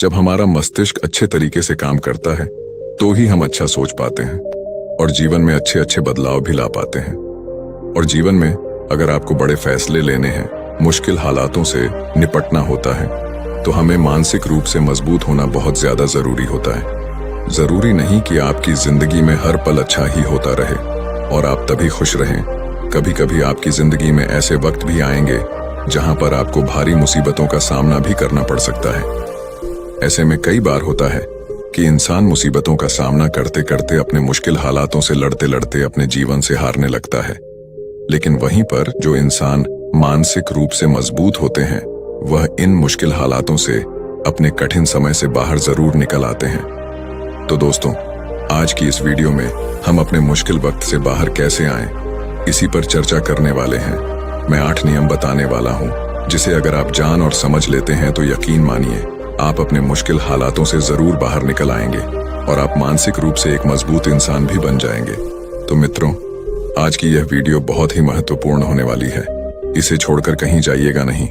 जब हमारा मस्तिष्क अच्छे तरीके से काम करता है तो ही हम अच्छा सोच पाते हैं और जीवन में अच्छे अच्छे बदलाव भी ला पाते हैं। और जीवन में अगर आपको बड़े फैसले लेने हैं, मुश्किल हालातों से निपटना होता है, तो हमें मानसिक रूप से मजबूत होना बहुत ज्यादा जरूरी होता है। जरूरी नहीं कि आपकी जिंदगी में हर पल अच्छा ही होता रहे और आप तभी खुश रहें। कभी कभी आपकी जिंदगी में ऐसे वक्त भी आएंगे जहां पर आपको भारी मुसीबतों का सामना भी करना पड़ सकता है। ऐसे में कई बार होता है कि इंसान मुसीबतों का सामना करते करते अपने मुश्किल हालातों से लड़ते लड़ते अपने जीवन से हारने लगता है। लेकिन वहीं पर जो इंसान मानसिक रूप से मजबूत होते हैं वह इन मुश्किल हालातों से अपने कठिन समय से बाहर जरूर निकल आते हैं। तो दोस्तों, आज की इस वीडियो में हम अपने मुश्किल वक्त से बाहर कैसे आएं, इसी पर चर्चा करने वाले हैं। मैं 8 नियम बताने वाला हूं जिसे अगर आप जान और समझ लेते हैं तो यकीन मानिए आप अपने मुश्किल हालातों से जरूर बाहर निकल आएंगे और आप मानसिक रूप से एक मजबूत इंसान भी बन जाएंगे। तो मित्रों, आज की यह वीडियो बहुत ही महत्वपूर्ण होने वाली है, इसे छोड़कर कहीं जाइएगा नहीं।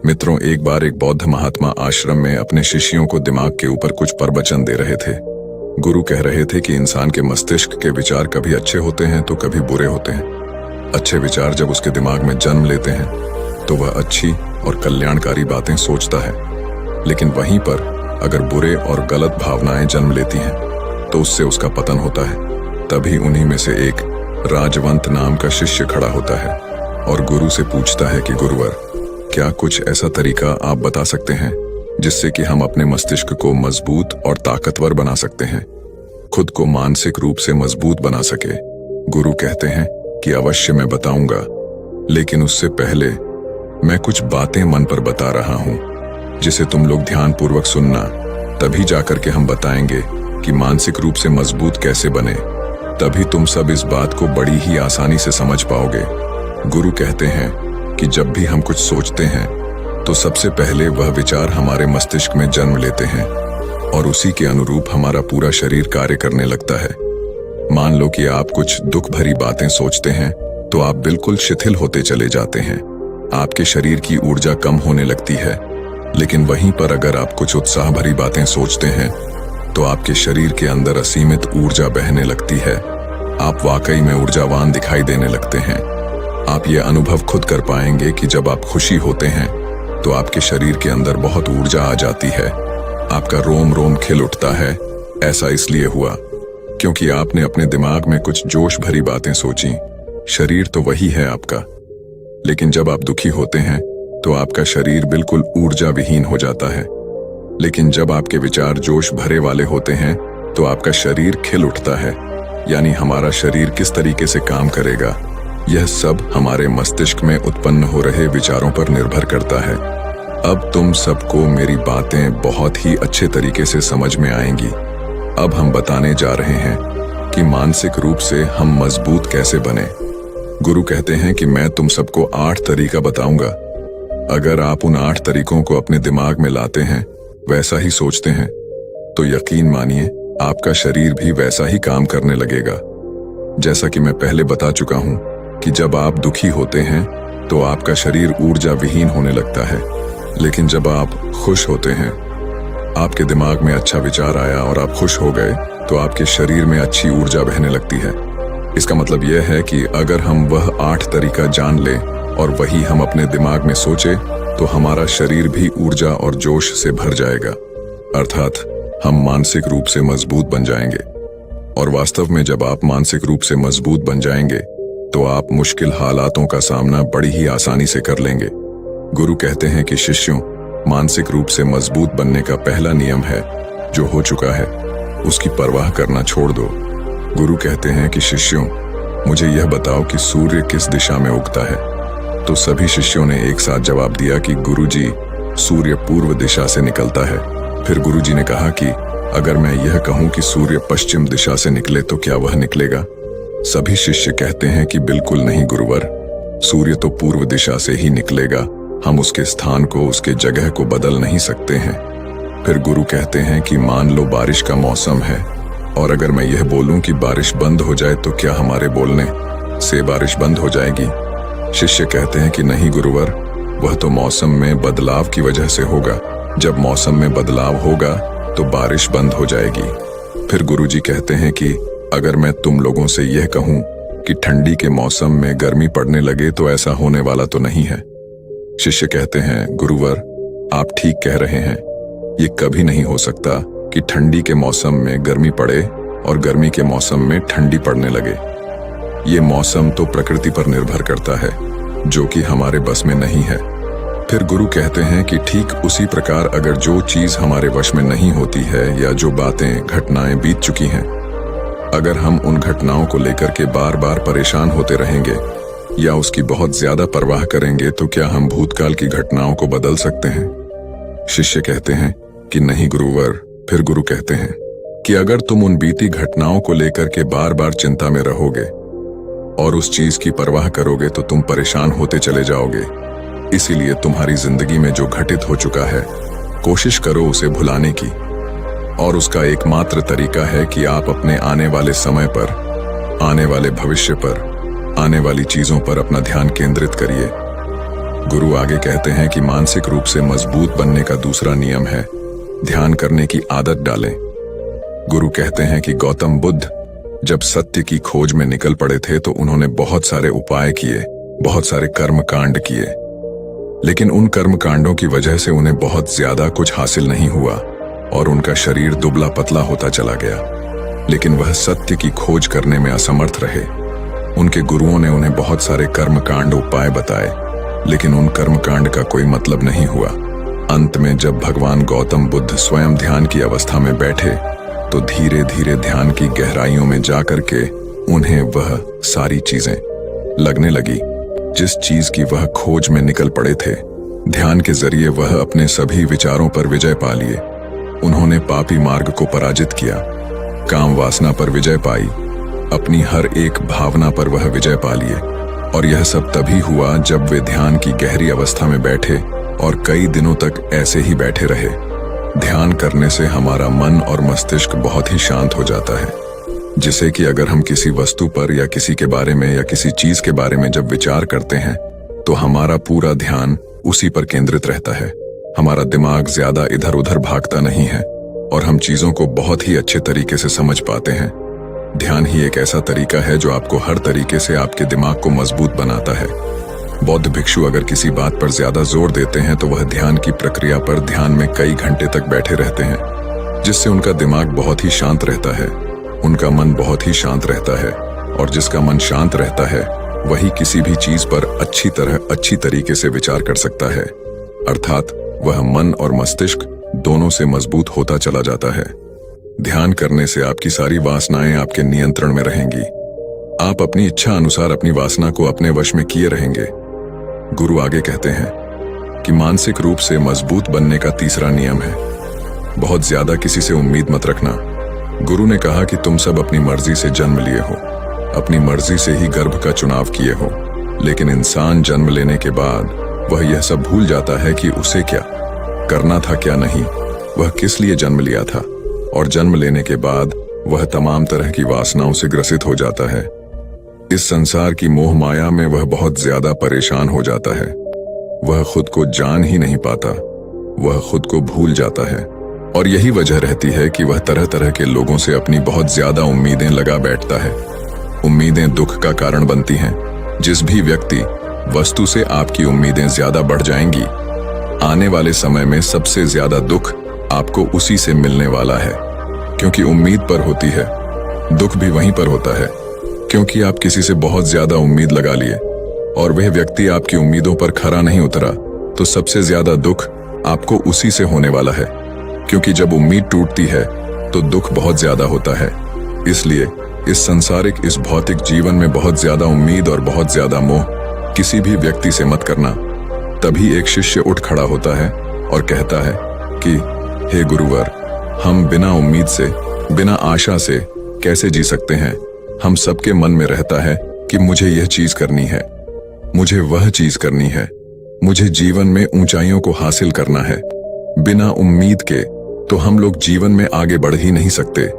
मित्रों, एक बार एक बौद्ध महात्मा आश्रम में अपने शिष्यों को दिमाग के ऊपर कुछ प्रवचन दे रहे थे। गुरु कह रहे थे कि इंसान के मस्तिष्क के विचार कभी अच्छे होते हैं तो कभी बुरे होते हैं। अच्छे विचार जब उसके दिमाग में जन्म लेते हैं तो वह अच्छी और कल्याणकारी बातें सोचता है, लेकिन वहीं पर अगर बुरे और गलत भावनाएं जन्म लेती हैं तो उससे उसका पतन होता है। तभी उन्हीं में से एक राजवंत नाम का शिष्य खड़ा होता है और गुरु से पूछता है कि गुरुवर, क्या कुछ ऐसा तरीका आप बता सकते हैं जिससे कि हम अपने मस्तिष्क को मजबूत और ताकतवर बना सकते हैं, खुद को मानसिक रूप से मजबूत बना सके। गुरु कहते हैं कि अवश्य मैं बताऊंगा, लेकिन उससे पहले मैं कुछ बातें मन पर बता रहा हूं जिसे तुम लोग ध्यानपूर्वक सुनना, तभी जाकर के हम बताएंगे कि मानसिक रूप से मजबूत कैसे बने। तभी तुम सब इस बात को बड़ी ही आसानी से समझ पाओगे। गुरु कहते हैं कि जब भी हम कुछ सोचते हैं तो सबसे पहले वह विचार हमारे मस्तिष्क में जन्म लेते हैं और उसी के अनुरूप हमारा पूरा शरीर कार्य करने लगता है। मान लो कि आप कुछ दुख भरी बातें सोचते हैं तो आप बिल्कुल शिथिल होते चले जाते हैं, आपके शरीर की ऊर्जा कम होने लगती है। लेकिन वहीं पर अगर आप कुछ उत्साह भरी बातें सोचते हैं तो आपके शरीर के अंदर असीमित ऊर्जा बहने लगती है, आप वाकई में ऊर्जावान दिखाई देने लगते हैं। आप ये अनुभव खुद कर पाएंगे कि जब आप खुशी होते हैं तो आपके शरीर के अंदर बहुत ऊर्जा आ जाती है, आपका रोम रोम खिल उठता है। ऐसा इसलिए हुआ क्योंकि आपने अपने दिमाग में कुछ जोश भरी बातें सोची। शरीर तो वही है आपका, लेकिन जब आप दुखी होते हैं तो आपका शरीर बिल्कुल ऊर्जा विहीन हो जाता है। लेकिन जब आपके विचार जोश भरे वाले होते हैं तो आपका शरीर खिल उठता है। यानी हमारा शरीर किस तरीके से काम करेगा, यह सब हमारे मस्तिष्क में उत्पन्न हो रहे विचारों पर निर्भर करता है। अब तुम सबको मेरी बातें बहुत ही अच्छे तरीके से समझ में आएंगी। अब हम बताने जा रहे हैं कि मानसिक रूप से हम मजबूत कैसे बने। गुरु कहते हैं कि मैं तुम सबको 8 तरीका बताऊंगा। अगर आप उन 8 तरीकों को अपने दिमाग में लाते हैं, वैसा ही सोचते हैं, तो यकीन मानिए आपका शरीर भी वैसा ही काम करने लगेगा। जैसा कि मैं पहले बता चुका हूं कि जब आप दुखी होते हैं तो आपका शरीर ऊर्जा विहीन होने लगता है, लेकिन जब आप खुश होते हैं, आपके दिमाग में अच्छा विचार आया और आप खुश हो गए तो आपके शरीर में अच्छी ऊर्जा बहने लगती है। इसका मतलब यह है कि अगर हम वह 8 तरीका जान लें और वही हम अपने दिमाग में सोचे तो हमारा शरीर भी ऊर्जा और जोश से भर जाएगा, अर्थात हम मानसिक रूप से मजबूत बन जाएंगे। और वास्तव में जब आप मानसिक रूप से मजबूत बन जाएंगे तो आप मुश्किल हालातों का सामना बड़ी ही आसानी से कर लेंगे। गुरु कहते हैं कि शिष्यों, मानसिक रूप से मजबूत बनने का पहला नियम है, जो हो चुका है उसकी परवाह करना छोड़ दो। गुरु कहते हैं कि शिष्यों, मुझे यह बताओ कि सूर्य किस दिशा में उगता है। तो सभी शिष्यों ने एक साथ जवाब दिया कि गुरुजी, सूर्य पूर्व दिशा से निकलता है। फिर गुरुजी ने कहा कि अगर मैं यह कहूं कि सूर्य पश्चिम दिशा से निकले तो क्या वह निकलेगा? सभी शिष्य कहते हैं कि बिल्कुल नहीं गुरुवर, सूर्य तो पूर्व दिशा से ही निकलेगा, हम उसके स्थान को, उसके जगह को बदल नहीं सकते हैं। फिर गुरु कहते हैं कि मान लो बारिश का मौसम है और अगर मैं यह बोलूं कि बारिश बंद हो जाए तो क्या हमारे बोलने से बारिश बंद हो जाएगी? शिष्य कहते हैं कि नहीं गुरुवर, वह तो मौसम में बदलाव की वजह से होगा, जब मौसम में बदलाव होगा तो बारिश बंद हो जाएगी। फिर गुरुजी कहते हैं कि अगर मैं तुम लोगों से यह कहूं कि ठंडी के मौसम में गर्मी पड़ने लगे तो ऐसा होने वाला तो नहीं है। शिष्य कहते हैं, गुरुवर आप ठीक कह रहे हैं, ये कभी नहीं हो सकता कि ठंडी के मौसम में गर्मी पड़े और गर्मी के मौसम में ठंडी पड़ने लगे। ये मौसम तो प्रकृति पर निर्भर करता है, जो कि हमारे बस में नहीं है। फिर गुरु कहते हैं कि ठीक उसी प्रकार अगर जो चीज हमारे वश में नहीं होती है या जो बातें घटनाएं बीत चुकी हैं, अगर हम उन घटनाओं को लेकर के बार बार परेशान होते रहेंगे या उसकी बहुत ज्यादा परवाह करेंगे तो क्या हम भूतकाल की घटनाओं को बदल सकते हैं? शिष्य कहते हैं कि नहीं गुरुवर। फिर गुरु कहते हैं कि अगर तुम उन बीती घटनाओं को लेकर के बार बार चिंता में रहोगे और उस चीज की परवाह करोगे तो तुम परेशान होते चले जाओगे। इसीलिए तुम्हारी जिंदगी में जो घटित हो चुका है, कोशिश करो उसे भुलाने की, और उसका एकमात्र तरीका है कि आप अपने आने वाले समय पर, आने वाले भविष्य पर, आने वाली चीजों पर अपना ध्यान केंद्रित करिए। गुरु आगे कहते हैं कि मानसिक रूप से मजबूत बनने का दूसरा नियम है ध्यान करने की आदत डालें। गुरु कहते हैं कि गौतम बुद्ध जब सत्य की खोज में निकल पड़े थे तो उन्होंने बहुत सारे उपाय किए, बहुत सारे कर्म कांड किए, लेकिन उन कर्म कांडों की वजह से उन्हें बहुत ज्यादा कुछ हासिल नहीं हुआ और उनका शरीर दुबला पतला होता चला गया। लेकिन वह सत्य की खोज करने में असमर्थ रहे। उनके गुरुओं ने उन्हें बहुत सारे कर्म कांड उपाय बताए, लेकिन उन कर्म कांड का कोई मतलब नहीं हुआ। अंत में जब भगवान गौतम बुद्ध स्वयं ध्यान की अवस्था में बैठे तो धीरे धीरे ध्यान की गहराइयों में जाकर के उन्हें वह सारी चीजें लगने लगी जिस चीज की वह खोज में निकल पड़े थे। ध्यान के जरिए वह अपने सभी विचारों पर विजय पा लिए। उन्होंने पापी मार्ग को पराजित किया, काम वासना पर विजय पाई, अपनी हर एक भावना पर वह विजय पा लिए। और यह सब तभी हुआ जब वे ध्यान की गहरी अवस्था में बैठे और कई दिनों तक ऐसे ही बैठे रहे। ध्यान करने से हमारा मन और मस्तिष्क बहुत ही शांत हो जाता है, जिसे कि अगर हम किसी वस्तु पर या किसी के बारे में या किसी चीज के बारे में जब विचार करते हैं तो हमारा पूरा ध्यान उसी पर केंद्रित रहता है। हमारा दिमाग ज्यादा इधर उधर भागता नहीं है और हम चीजों को बहुत ही अच्छे तरीके से समझ पाते हैं। ध्यान ही एक ऐसा तरीका है जो आपको हर तरीके से आपके दिमाग को मजबूत बनाता है। बौद्ध भिक्षु अगर किसी बात पर ज्यादा जोर देते हैं तो वह ध्यान की प्रक्रिया पर ध्यान में कई घंटे तक बैठे रहते हैं, जिससे उनका दिमाग बहुत ही शांत रहता है, उनका मन बहुत ही शांत रहता है, और जिसका मन शांत रहता है वही किसी भी चीज पर अच्छी तरीके से विचार कर सकता है। अर्थात वह मन और मस्तिष्क दोनों से मजबूत होता चला जाता है। ध्यान करने से आपकी सारी वासनाएं आपके नियंत्रण में रहेंगी। आप अपनी इच्छा अनुसार अपनी वासना को अपने वश में किए रहेंगे। गुरु आगे कहते हैं कि मानसिक रूप से मजबूत बनने का तीसरा नियम है बहुत ज्यादा किसी से उम्मीद मत रखना। गुरु ने कहा कि तुम सब अपनी मर्जी से जन्म लिए हो, अपनी मर्जी से ही गर्भ का चुनाव किए हो, लेकिन इंसान जन्म लेने के बाद वह यह सब भूल जाता है कि उसे क्या करना था क्या नहीं, वह किस लिए जन्म लिया था, और जन्म लेने के बाद वह तमाम तरह की वासनाओं से ग्रसित हो जाता है। इस संसार की मोह माया में वह बहुत ज्यादा परेशान हो जाता है। वह खुद को जान ही नहीं पाता, वह खुद को भूल जाता है, और यही वजह रहती है कि वह तरह तरह के लोगों से अपनी बहुत ज्यादा उम्मीदें लगा बैठता है। उम्मीदें दुख का कारण बनती हैं। जिस भी व्यक्ति वस्तु से आपकी उम्मीदें ज्यादा बढ़ जाएंगी, आने वाले समय में सबसे ज्यादा दुख आपको उसी से मिलने वाला है, क्योंकि उम्मीद पर होती है। दुख भी वहीं पर होता है, क्योंकि आप किसी से बहुत ज्यादा उम्मीद लगा लिए और वह व्यक्ति आपकी उम्मीदों पर खरा नहीं उतरा, तो सबसे ज्यादा दुख आपको उसी से होने वाला है, क्योंकि जब उम्मीद टूटती है तो दुख बहुत ज्यादा होता है। इसलिए इस संसारिक, इस भौतिक जीवन में बहुत ज्यादा उम्मीद और बहुत ज्यादा मोह किसी भी व्यक्ति से मत करना। तभी एक शिष्य उठ खड़ा होता है और कहता है कि हे गुरुवर, हम बिना उम्मीद से, बिना आशा से कैसे जी सकते हैं? हम सबके मन में रहता है कि मुझे यह चीज करनी है, मुझे वह चीज करनी है, मुझे जीवन में ऊंचाइयों को हासिल करना है। बिना उम्मीद के तो हम लोग जीवन में आगे बढ़ ही नहीं सकते।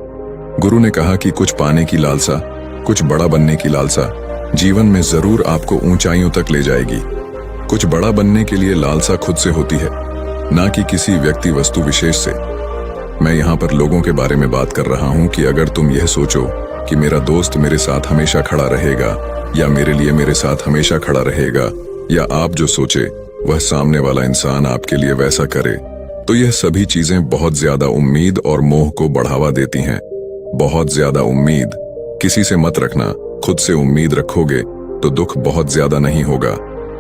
गुरु ने कहा कि कुछ पाने की लालसा, कुछ बड़ा बनने की लालसा जीवन में जरूर आपको ऊंचाइयों तक ले जाएगी। कुछ बड़ा बनने के लिए लालसा खुद से होती है, ना कि किसी व्यक्ति वस्तु विशेष से। मैं यहाँ पर लोगों के बारे में बात कर रहा हूँ कि अगर तुम यह सोचो कि मेरा दोस्त मेरे साथ हमेशा खड़ा रहेगा या मेरे लिए मेरे साथ हमेशा खड़ा रहेगा, या आप जो सोचे वह सामने वाला इंसान आपके लिए वैसा करे, तो यह सभी चीजें बहुत ज्यादा उम्मीद और मोह को बढ़ावा देती हैं। बहुत ज्यादा उम्मीद किसी से मत रखना। खुद से उम्मीद रखोगे तो दुख बहुत ज्यादा नहीं होगा,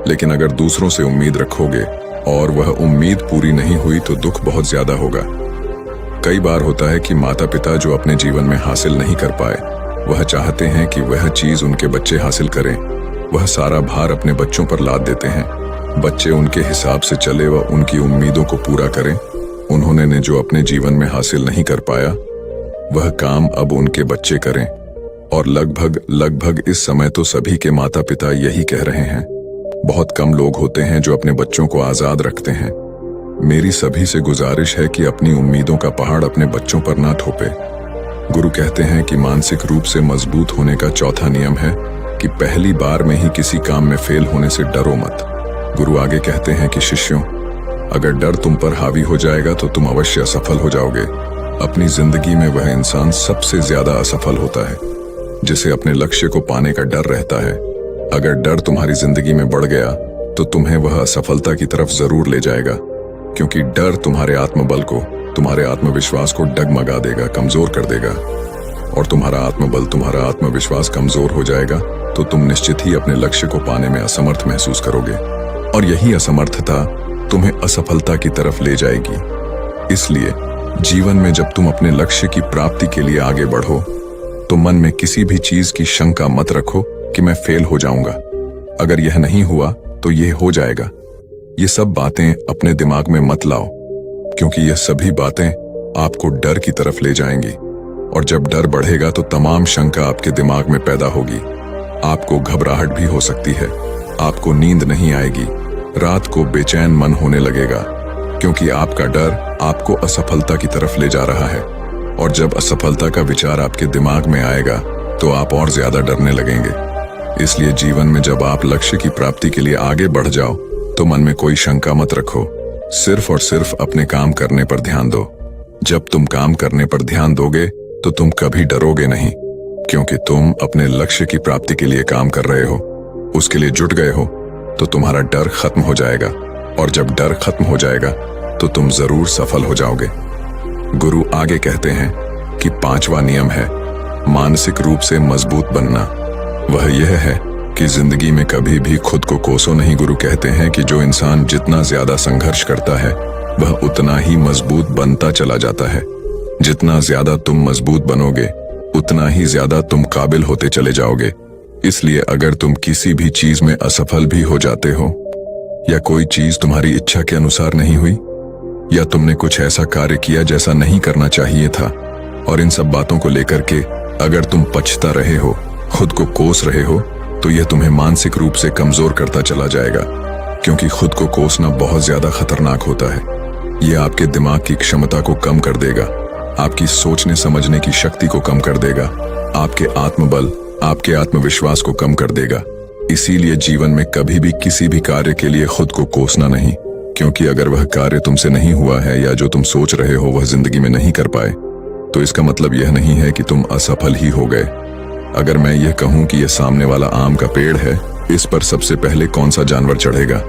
लेकिन अगर दूसरों से उम्मीद रखोगे और वह उम्मीद पूरी नहीं हुई तो दुख बहुत ज्यादा होगा। कई बार होता है कि माता पिता जो अपने जीवन में हासिल नहीं कर पाए, वह चाहते हैं कि वह चीज उनके बच्चे हासिल करें। वह सारा भार अपने बच्चों पर लाद देते हैं। बच्चे उनके हिसाब से चले व उनकी उम्मीदों को पूरा करें। उन्होंने ने जो अपने जीवन में हासिल नहीं कर पाया, वह काम अब उनके बच्चे करें। और लगभग इस समय तो सभी के माता पिता यही कह रहे हैं। बहुत कम लोग होते हैं जो अपने बच्चों को आजाद रखते हैं। मेरी सभी से गुजारिश है कि अपनी उम्मीदों का पहाड़ अपने बच्चों पर ना थोपे। गुरु कहते हैं कि मानसिक रूप से मजबूत होने का चौथा नियम है कि पहली बार में ही किसी काम में फेल होने से डरो मत। गुरु आगे कहते हैं कि शिष्यों, अगर डर तुम पर हावी हो जाएगा तो तुम अवश्य असफल हो जाओगे। अपनी जिंदगी में वह इंसान सबसे ज्यादा असफल होता है जिसे अपने लक्ष्य को पाने का डर रहता है। अगर डर तुम्हारी जिंदगी में बढ़ गया तो तुम्हें वह असफलता की तरफ जरूर ले जाएगा, क्योंकि डर तुम्हारे आत्मबल को, तुम्हारे आत्मविश्वास को डगमगा देगा, कमजोर कर देगा। और तुम्हारा आत्मबल, तुम्हारा आत्मविश्वास कमजोर हो जाएगा तो तुम निश्चित ही अपने लक्ष्य को पाने में असमर्थ महसूस करोगे, और यही असमर्थता तुम्हें असफलता की तरफ ले जाएगी। इसलिए जीवन में जब तुम अपने लक्ष्य की प्राप्ति के लिए आगे बढ़ो तो मन में किसी भी चीज की शंका मत रखो कि मैं फेल हो जाऊंगा। अगर यह नहीं हुआ तो यह हो जाएगा। ये सब बातें अपने दिमाग में मत लाओ, क्योंकि यह सभी बातें आपको डर की तरफ ले जाएंगी। और जब डर बढ़ेगा तो तमाम शंका आपके दिमाग में पैदा होगी। आपको घबराहट भी हो सकती है, आपको नींद नहीं आएगी, रात को बेचैन मन होने लगेगा, क्योंकि आपका डर आपको असफलता की तरफ ले जा रहा है। और जब असफलता का विचार आपके दिमाग में आएगा तो आप और ज्यादा डरने लगेंगे। इसलिए जीवन में जब आप लक्ष्य की प्राप्ति के लिए आगे बढ़ जाओ तो मन में कोई शंका मत रखो, सिर्फ और सिर्फ अपने काम करने पर ध्यान दो। जब तुम काम करने पर ध्यान दोगे तो तुम कभी डरोगे नहीं, क्योंकि तुम अपने लक्ष्य की प्राप्ति के लिए काम कर रहे हो, उसके लिए जुट गए हो, तो तुम्हारा डर खत्म हो जाएगा। और जब डर खत्म हो जाएगा तो तुम जरूर सफल हो जाओगे। गुरु आगे कहते हैं कि पांचवा नियम है मानसिक रूप से मजबूत बनना। वह यह है कि जिंदगी में कभी भी खुद को कोसो नहीं। गुरु कहते हैं कि जो इंसान जितना ज्यादा संघर्ष करता है वह उतना ही मजबूत बनता चला जाता है। जितना ज्यादा तुम मजबूत बनोगे उतना ही ज्यादा तुम काबिल होते चले जाओगे। इसलिए अगर तुम किसी भी चीज में असफल भी हो जाते हो, या कोई चीज तुम्हारी इच्छा के अनुसार नहीं हुई, या तुमने कुछ ऐसा कार्य किया जैसा नहीं करना चाहिए था, और इन सब बातों को लेकर के अगर तुम पछता रहे हो, खुद को कोस रहे हो, तो यह तुम्हें मानसिक रूप से कमजोर करता चला जाएगा, क्योंकि खुद को कोसना बहुत ज्यादा खतरनाक होता है। यह आपके दिमाग की क्षमता को कम कर देगा, आपकी सोचने समझने की शक्ति को कम कर देगा, आपके आत्मबल, आपके आत्मविश्वास को कम कर देगा। इसीलिए जीवन में कभी भी किसी भी कार्य के लिए खुद को कोसना नहीं, क्योंकि अगर वह कार्य तुमसे नहीं हुआ है या जो तुम सोच रहे हो वह जिंदगी में नहीं कर पाए, तो इसका मतलब यह नहीं है कि तुम असफल ही हो गए। अगर मैं यह कहूं कि यह सामने वाला आम का पेड़ है, इस पर सबसे पहले कौन सा जानवर चढ़ेगा?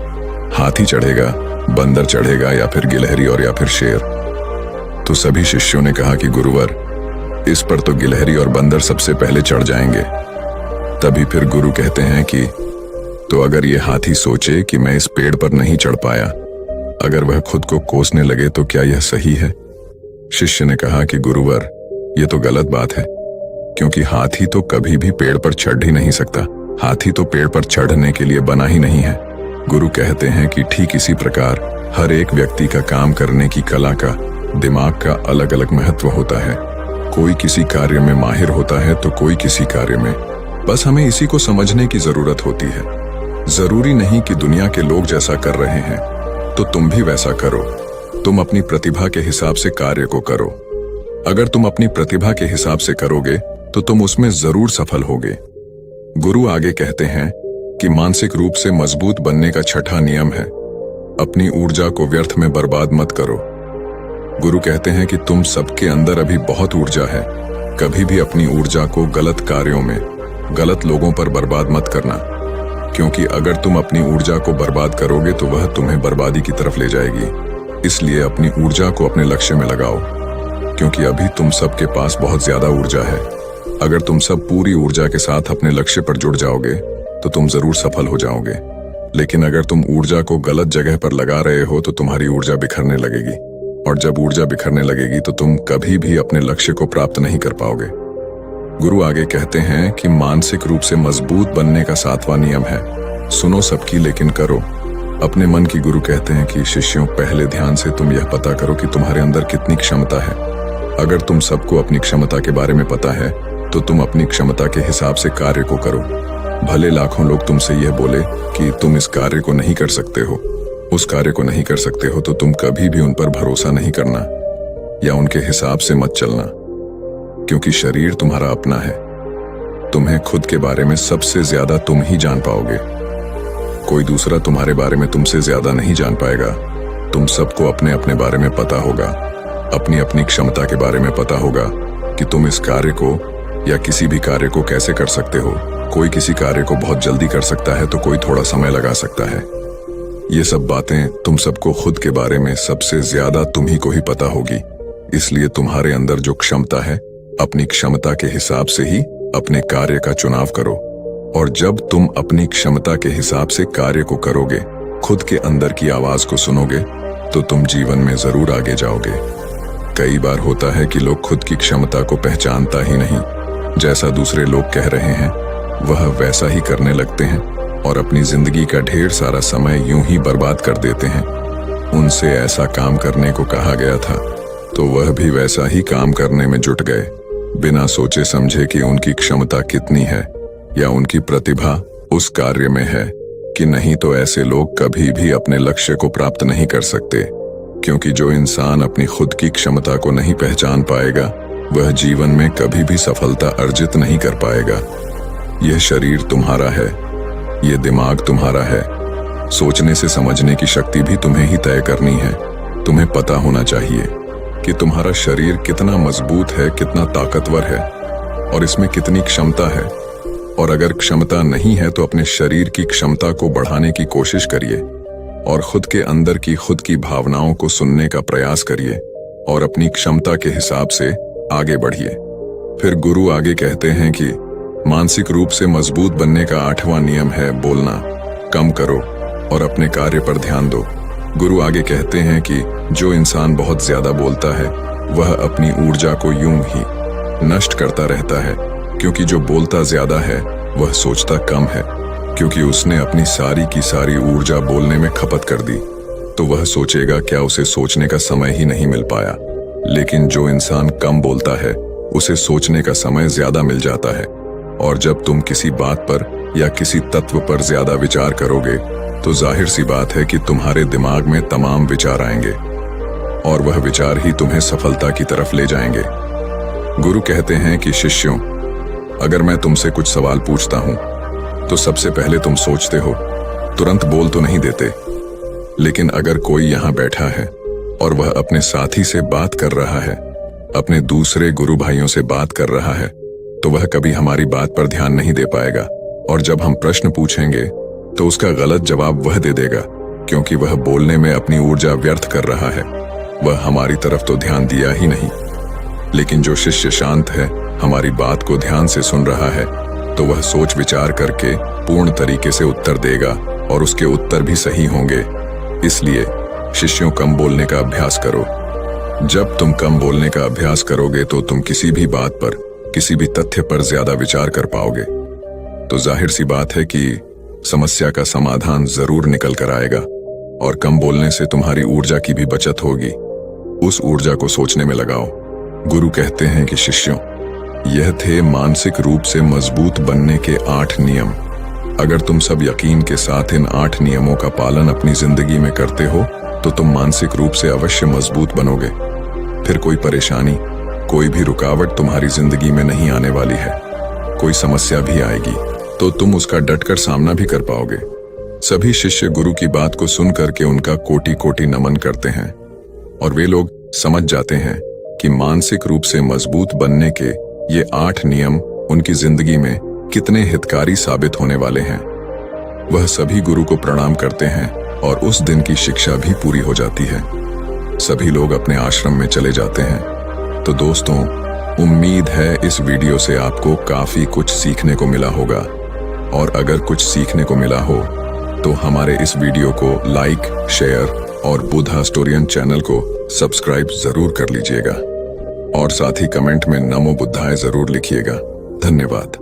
हाथी चढ़ेगा, बंदर चढ़ेगा, या फिर गिलहरी और या फिर शेर? तो सभी शिष्यों ने कहा कि गुरुवर, इस पर तो गिलहरी और बंदर सबसे पहले चढ़ जाएंगे। तभी फिर गुरु कहते हैं कि तो अगर ये हाथी सोचे कि मैं इस पेड़ पर नहीं चढ़ पाया, अगर वह खुद को कोसने लगे तो क्या यह सही है? शिष्य ने कहा कि गुरुवर, यह तो गलत बात है, क्योंकि हाथी तो कभी भी पेड़ पर चढ़ ही नहीं सकता। हाथी तो पेड़ पर चढ़ने के लिए बना ही नहीं है। गुरु कहते हैं कि ठीक इसी प्रकार हर एक व्यक्ति का काम करने की कला का, दिमाग का अलग अलग महत्व होता है। कोई किसी कार्य में माहिर होता है तो कोई किसी कार्य में। बस हमें इसी को समझने की जरूरत होती है। जरूरी नहीं कि दुनिया के लोग जैसा कर रहे हैं तो तुम भी वैसा करो। तुम अपनी प्रतिभा के हिसाब से कार्य को करो। अगर तुम अपनी प्रतिभा के हिसाब से करोगे तो तुम उसमें जरूर सफल होगे। गुरु आगे कहते हैं कि मानसिक रूप से मजबूत बनने का छठा नियम है अपनी ऊर्जा को व्यर्थ में बर्बाद मत करो। गुरु कहते हैं कि तुम सबके अंदर अभी बहुत ऊर्जा है। कभी भी अपनी ऊर्जा को गलत कार्यों में, गलत लोगों पर बर्बाद मत करना, क्योंकि अगर तुम अपनी ऊर्जा को बर्बाद करोगे तो वह तुम्हें बर्बादी की तरफ ले जाएगी। इसलिए अपनी ऊर्जा को अपने लक्ष्य में लगाओ, क्योंकि अभी तुम सबके पास बहुत ज्यादा ऊर्जा है। अगर तुम सब पूरी ऊर्जा के साथ अपने लक्ष्य पर जुड़ जाओगे तो तुम जरूर सफल हो जाओगे। लेकिन अगर तुम ऊर्जा को गलत जगह पर लगा रहे हो तो तुम्हारी ऊर्जा बिखरने लगेगी, और जब ऊर्जा बिखरने लगेगी तो तुम कभी भी अपने लक्ष्य को प्राप्त नहीं कर पाओगे। गुरु आगे कहते हैं कि मानसिक रूप से मजबूत बनने का 7वां नियम है, सुनो सबकी लेकिन करो अपने मन की। गुरु कहते हैं कि शिष्यों, पहले ध्यान से तुम यह पता करो कि तुम्हारे अंदर कितनी क्षमता है। अगर तुम सबको अपनी क्षमता के बारे में पता है तो तुम अपनी क्षमता के हिसाब से कार्य को करो। भले लाखों लोग तुमसे यह बोले कि तुम इस कार्य को नहीं कर सकते हो, उस कार्य को नहीं कर सकते हो, तो तुम कभी भी उन पर भरोसा नहीं करना या उनके हिसाब से मत चलना, क्योंकि शरीर तुम्हारा अपना है। तुम्हें खुद के बारे में सबसे ज्यादा तुम ही जान पाओगे। कोई दूसरा तुम्हारे बारे में तुमसे ज्यादा नहीं जान पाएगा। तुम सबको अपने अपने बारे में पता होगा, अपनी अपनी क्षमता के बारे में पता होगा कि तुम इस कार्य को या किसी भी कार्य को कैसे कर सकते हो। कोई किसी कार्य को बहुत जल्दी कर सकता है तो कोई थोड़ा समय लगा सकता है। ये सब बातें तुम सबको खुद के बारे में सबसे ज्यादा तुम्ही को ही पता होगी। इसलिए तुम्हारे अंदर जो क्षमता है, अपनी क्षमता के हिसाब से ही अपने कार्य का चुनाव करो। और जब तुम अपनी क्षमता के हिसाब से कार्य को करोगे, खुद के अंदर की आवाज को सुनोगे, तो तुम जीवन में जरूर आगे जाओगे। कई बार होता है कि लोग खुद की क्षमता को पहचानता ही नहीं, जैसा दूसरे लोग कह रहे हैं वह वैसा ही करने लगते हैं और अपनी जिंदगी का ढेर सारा समय यूं ही बर्बाद कर देते हैं। उनसे ऐसा काम करने को कहा गया था तो वह भी वैसा ही काम करने में जुट गए, बिना सोचे समझे कि उनकी क्षमता कितनी है या उनकी प्रतिभा उस कार्य में है कि नहीं। तो ऐसे लोग कभी भी अपने लक्ष्य को प्राप्त नहीं कर सकते, क्योंकि जो इंसान अपनी खुद की क्षमता को नहीं पहचान पाएगा वह जीवन में कभी भी सफलता अर्जित नहीं कर पाएगा। यह शरीर तुम्हारा है, यह दिमाग तुम्हारा है। सोचने से समझने की शक्ति भी तुम्हें ही तय करनी है। तुम्हें पता होना चाहिए कि तुम्हारा शरीर कितना मजबूत है, कितना ताकतवर है और इसमें कितनी क्षमता है। और अगर क्षमता नहीं है तो अपने शरीर की क्षमता को बढ़ाने की कोशिश करिए और खुद के अंदर की खुद की भावनाओं को सुनने का प्रयास करिए और अपनी क्षमता के हिसाब से आगे बढ़िए। फिर गुरु आगे कहते हैं कि मानसिक रूप से मजबूत बनने का 8वां नियम है, बोलना कम करो और अपने कार्य पर ध्यान दो। गुरु आगे कहते हैं कि जो इंसान बहुत ज्यादा बोलता है वह अपनी ऊर्जा को यूं ही नष्ट करता रहता है, क्योंकि जो बोलता ज्यादा है वह सोचता कम है, क्योंकि उसने अपनी सारी की सारी ऊर्जा बोलने में खपत कर दी तो वह सोचेगा क्या उसे सोचने का समय ही नहीं मिल पाया। लेकिन जो इंसान कम बोलता है उसे सोचने का समय ज्यादा मिल जाता है। और जब तुम किसी बात पर या किसी तत्व पर ज्यादा विचार करोगे तो जाहिर सी बात है कि तुम्हारे दिमाग में तमाम विचार आएंगे और वह विचार ही तुम्हें सफलता की तरफ ले जाएंगे। गुरु कहते हैं कि शिष्यों, अगर मैं तुमसे कुछ सवाल पूछता हूं तो सबसे पहले तुम सोचते हो, तुरंत बोल तो नहीं देते। लेकिन अगर कोई यहां बैठा है और वह अपने साथी से बात कर रहा है, अपने दूसरे गुरु भाइयों से बात कर रहा है, तो वह कभी हमारी बात पर ध्यान नहीं दे पाएगा। और जब हम प्रश्न पूछेंगे तो उसका गलत जवाब वह दे देगा, क्योंकि वह बोलने में अपनी ऊर्जा व्यर्थ कर रहा है। वह हमारी तरफ तो ध्यान दिया ही नहीं। लेकिन जो शिष्य शांत है, हमारी बात को ध्यान से सुन रहा है, तो वह सोच विचार करके पूर्ण तरीके से उत्तर देगा और उसके उत्तर भी सही होंगे। इसलिए शिष्यों, कम बोलने का अभ्यास करो। जब तुम कम बोलने का अभ्यास करोगे तो तुम किसी भी बात पर, किसी भी तथ्य पर ज्यादा विचार कर पाओगे। तो जाहिर सी बात है कि समस्या का समाधान जरूर निकल कर आएगा। और कम बोलने से तुम्हारी ऊर्जा की भी बचत होगी। उस ऊर्जा को सोचने में लगाओ। गुरु कहते हैं कि शिष्यों, यह थे मानसिक रूप से मजबूत बनने के 8 नियम। अगर तुम सब यकीन के साथ इन 8 नियमों का पालन अपनी जिंदगी में करते हो तो तुम मानसिक रूप से अवश्य मजबूत बनोगे। फिर कोई परेशानी, कोई भी रुकावट तुम्हारी जिंदगी में नहीं आने वाली है। कोई समस्या भी आएगी तो तुम उसका डटकर सामना भी कर पाओगे। सभी शिष्य गुरु की बात को सुन करके उनका कोटि कोटि नमन करते हैं और वे लोग समझ जाते हैं कि मानसिक रूप से मजबूत बनने के ये 8 नियम उनकी जिंदगी में कितने हितकारी साबित होने वाले हैं। वह सभी गुरु को प्रणाम करते हैं और उस दिन की शिक्षा भी पूरी हो जाती है। सभी लोग अपने आश्रम में चले जाते हैं। तो दोस्तों, उम्मीद है इस वीडियो से आपको काफी कुछ सीखने को मिला होगा, और अगर कुछ सीखने को मिला हो तो हमारे इस वीडियो को लाइक, शेयर और बुद्धा स्टोरियन चैनल को सब्सक्राइब जरूर कर लीजिएगा और साथ ही कमेंट में नमो बुद्धाय जरूर लिखिएगा। धन्यवाद।